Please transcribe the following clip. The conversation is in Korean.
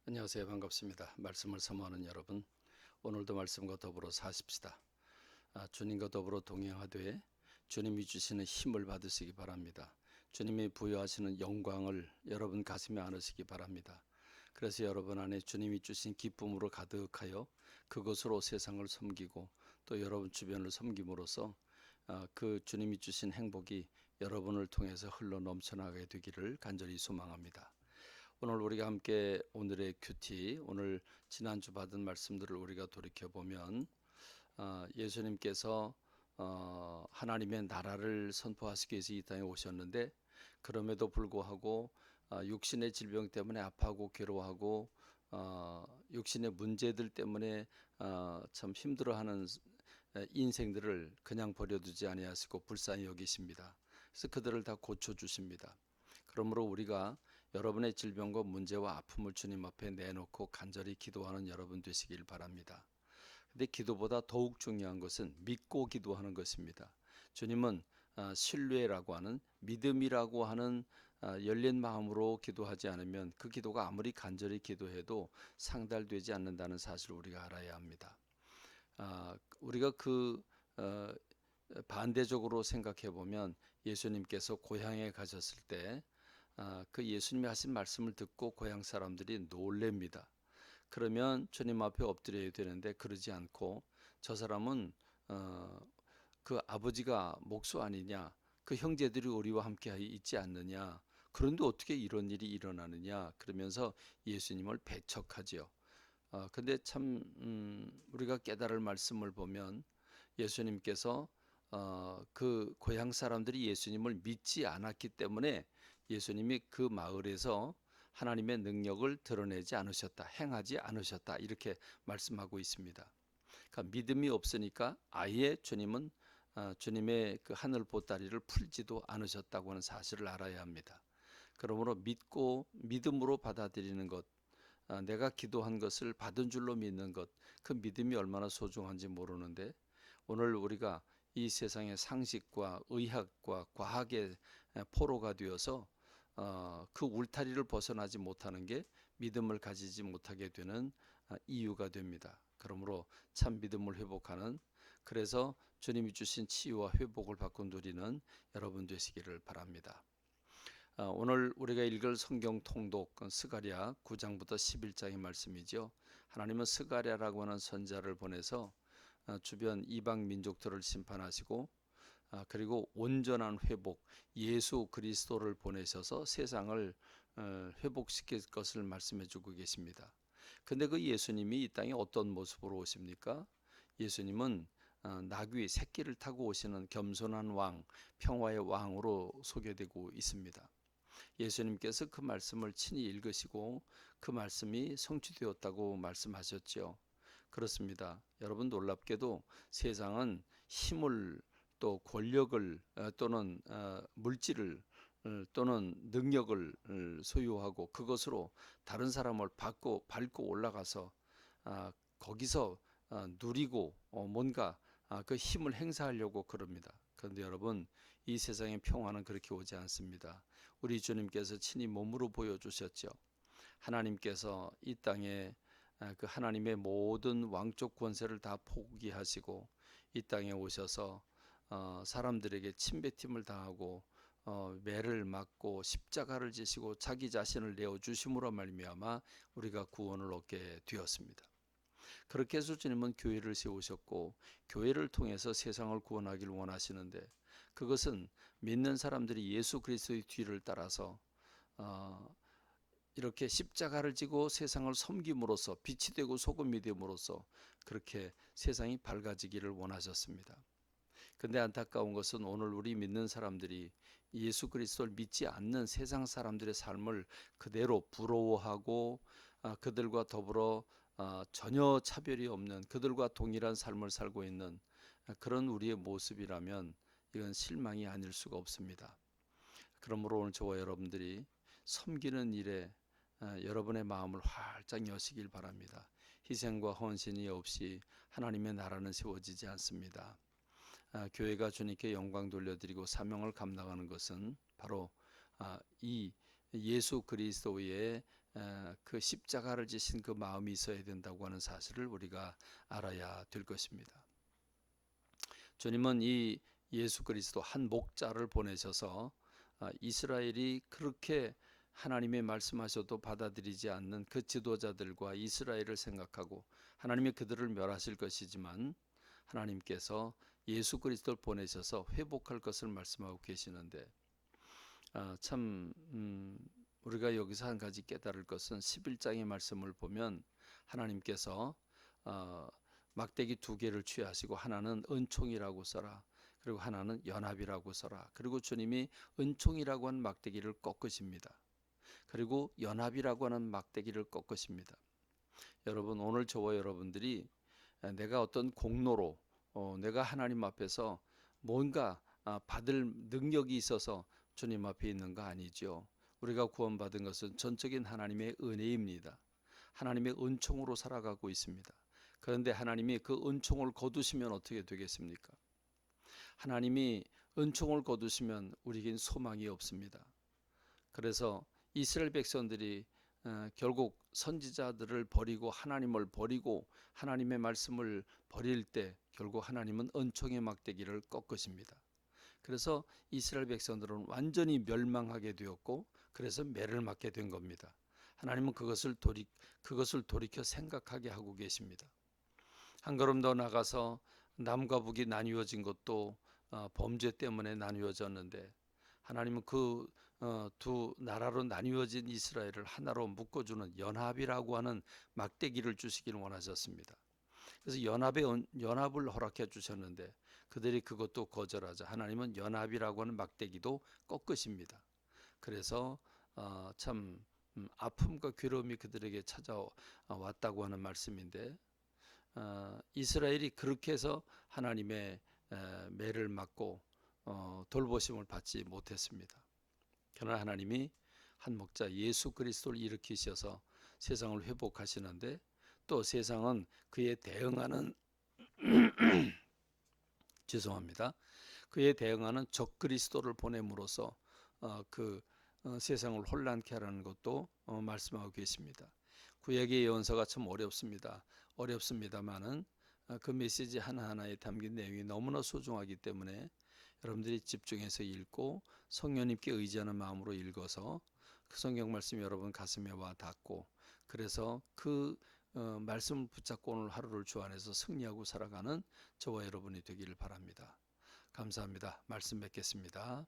안녕하세요. 반갑습니다. 말씀을 사모하는 여러분, 오늘도 말씀과 더불어 사십시다. 주님과 더불어 동행하되 주님이 주시는 힘을 받으시기 바랍니다. 주님이 부여하시는 영광을 여러분 가슴에 안으시기 바랍니다. 그래서 여러분 안에 주님이 주신 기쁨으로 가득하여 그것으로 세상을 섬기고 또 여러분 주변을 섬김으로써 그 주님이 주신 행복이 여러분을 통해서 흘러 넘쳐나게 되기를 간절히 소망합니다. 오늘 우리가 함께 오늘의 큐티, 오늘 지난주 받은 말씀들을 우리가 돌이켜 보면 예수님께서 하나님의 나라를 선포하시기 위해서 이 땅에 오셨는데, 그럼에도 불구하고 육신의 질병 때문에 아파하고 괴로워하고 육신의 문제들 때문에 참 힘들어하는 인생들을 그냥 버려두지 아니하시고 불쌍히 여기십니다. 그래서 그들을 다 고쳐주십니다. 그러므로 우리가 여러분의 질병과 문제와 아픔을 주님 앞에 내놓고 간절히 기도하는 여러분 되시길 바랍니다. 근데 기도보다 더욱 중요한 것은 믿고 기도하는 것입니다. 주님은 신뢰라고 하는, 믿음이라고 하는 열린 마음으로 기도하지 않으면 그 기도가 아무리 간절히 기도해도 상달되지 않는다는 사실을 우리가 알아야 합니다. 우리가 반대적으로 생각해 보면 예수님께서 고향에 가셨을 때 그 예수님이 하신 말씀을 듣고 고향 사람들이 놀랍니다. 그러면 주님 앞에 엎드려야 되는데 그러지 않고, 저 사람은 그 아버지가 목수 아니냐, 그 형제들이 우리와 함께 있지 않느냐, 그런데 어떻게 이런 일이 일어나느냐 그러면서 예수님을 배척하지요. 근데 참 우리가 깨달을 말씀을 보면 예수님께서 그 고향 사람들이 예수님을 믿지 않았기 때문에 예수님이 그 마을에서 하나님의 능력을 드러내지 않으셨다, 행하지 않으셨다, 이렇게 말씀하고 있습니다. 그러니까 믿음이 없으니까 아예 주님의 그 하늘 보따리를 풀지도 않으셨다고 하는 사실을 알아야 합니다. 그러므로 믿고 믿음으로 받아들이는 것, 내가 기도한 것을 받은 줄로 믿는 것, 그 믿음이 얼마나 소중한지 모르는데, 오늘 우리가 이 세상의 상식과 의학과 과학의 포로가 되어서 그 울타리를 벗어나지 못하는 게 믿음을 가지지 못하게 되는 이유가 됩니다. 그러므로 참 믿음을 회복하는, 그래서 주님이 주신 치유와 회복을 받고 누리는 여러분 되시기를 바랍니다. 오늘 우리가 읽을 성경 통독 스가랴 9장부터 11장의 말씀이죠. 하나님은 스가랴라고 하는 선지자를 보내서 주변 이방 민족들을 심판하시고, 그리고 온전한 회복, 예수 그리스도를 보내셔서 세상을 회복시킬 것을 말씀해 주고 계십니다. 근데 그 예수님이 이 땅에 어떤 모습으로 오십니까? 예수님은 나귀 새끼를 타고 오시는 겸손한 왕, 평화의 왕으로 소개되고 있습니다. 예수님께서 그 말씀을 친히 읽으시고 그 말씀이 성취되었다고 말씀하셨죠. 그렇습니다. 여러분, 놀랍게도 세상은 힘을, 또 권력을, 또는 물질을, 또는 능력을 소유하고 그것으로 다른 사람을 밟고 올라가서 거기서 누리고 뭔가 그 힘을 행사하려고 그럽니다. 그런데 여러분, 이 세상의 평화는 그렇게 오지 않습니다. 우리 주님께서 친히 몸으로 보여주셨죠. 하나님께서 이 땅에 그 하나님의 모든 왕족 권세를 다 포기하시고 이 땅에 오셔서 사람들에게 침뱉음을 당하고 매를 맞고 십자가를 지시고 자기 자신을 내어주심으로 말미암아 우리가 구원을 얻게 되었습니다. 그렇게 해서 주님은 교회를 세우셨고 교회를 통해서 세상을 구원하기를 원하시는데, 그것은 믿는 사람들이 예수 그리스도의 뒤를 따라서 이렇게 십자가를 지고 세상을 섬김으로써 빛이 되고 소금이 됨으로써 그렇게 세상이 밝아지기를 원하셨습니다. 근데 안타까운 것은 오늘 우리 믿는 사람들이 예수 그리스도를 믿지 않는 세상 사람들의 삶을 그대로 부러워하고 그들과 더불어 전혀 차별이 없는, 그들과 동일한 삶을 살고 있는 그런 우리의 모습이라면 이건 실망이 아닐 수가 없습니다. 그러므로 오늘 저와 여러분들이 섬기는 일에 여러분의 마음을 활짝 여시길 바랍니다. 희생과 헌신이 없이 하나님의 나라는 세워지지 않습니다. 교회가 주님께 영광 돌려드리고 사명을 감당하는 것은 바로 이 예수 그리스도의 그 십자가를 지신 그 마음이 있어야 된다고 하는 사실을 우리가 알아야 될 것입니다. 주님은 이 예수 그리스도 한 목자를 보내셔서 이스라엘이 그렇게 하나님의 말씀하셔도 받아들이지 않는 그 지도자들과 이스라엘을 생각하고 하나님이 그들을 멸하실 것이지만 하나님께서 예수 그리스도를 보내셔서 회복할 것을 말씀하고 계시는데 참 우리가 여기서 한 가지 깨달을 것은 11장의 말씀을 보면 하나님께서 막대기 두 개를 취하시고 하나는 은총이라고 써라. 그리고 하나는 연합이라고 써라. 그리고 주님이 은총이라고 하는 막대기를 꺾으십니다. 그리고 연합이라고 하는 막대기를 꺾으십니다. 여러분 오늘 저와 여러분들이 내가 어떤 공로로 내가 하나님 앞에서 뭔가 받을 능력이 있어서 주님 앞에 있는 거 아니죠. 우리가 구원받은 것은 전적인 하나님의 은혜입니다. 하나님의 은총으로 살아가고 있습니다. 그런데 하나님이 그 은총을 거두시면 어떻게 되겠습니까? 하나님이 은총을 거두시면 우리에겐 소망이 없습니다. 그래서 이스라엘 백성들이 결국 선지자들을 버리고 하나님을 버리고 하나님의 말씀을 버릴 때 결국 하나님은 은총의 막대기를 꺾으십니다. 그래서 이스라엘 백성들은 완전히 멸망하게 되었고 그래서 매를 맞게 된 겁니다. 하나님은 그것을 돌이켜 생각하게 하고 계십니다. 한 걸음 더 나가서 남과 북이 나뉘어진 것도 범죄 때문에 나뉘어졌는데 하나님은 그 두 나라로 나뉘어진 이스라엘을 하나로 묶어주는 연합이라고 하는 막대기를 주시기를 원하셨습니다. 그래서 연합을 허락해 주셨는데 그들이 그것도 거절하자 하나님은 연합이라고 하는 막대기도 꺾으십니다. 그래서 참 아픔과 괴로움이 그들에게 찾아왔다고 하는 말씀인데 이스라엘이 그렇게 해서 하나님의 매를 맞고 돌보심을 받지 못했습니다. 그러나 하나님이 한 목자 예수 그리스도를 일으키셔서 세상을 회복하시는데 또 세상은 그에 대응하는 죄송합니다. 그에 대응하는 적 그리스도를 보냄으로써 세상을 혼란케 하라는 것도 말씀하고 계십니다. 구약의 예언서가 참 어렵습니다만은 그 메시지 하나하나에 담긴 내용이 너무나 소중하기 때문에 여러분들이 집중해서 읽고 성령님께 의지하는 마음으로 읽어서 그 성경 말씀 여러분 가슴에 와 닿고 그래서 그 말씀을 붙잡고 오늘 하루를 주 안에서 승리하고 살아가는 저와 여러분이 되기를 바랍니다. 감사합니다. 말씀 맺겠습니다.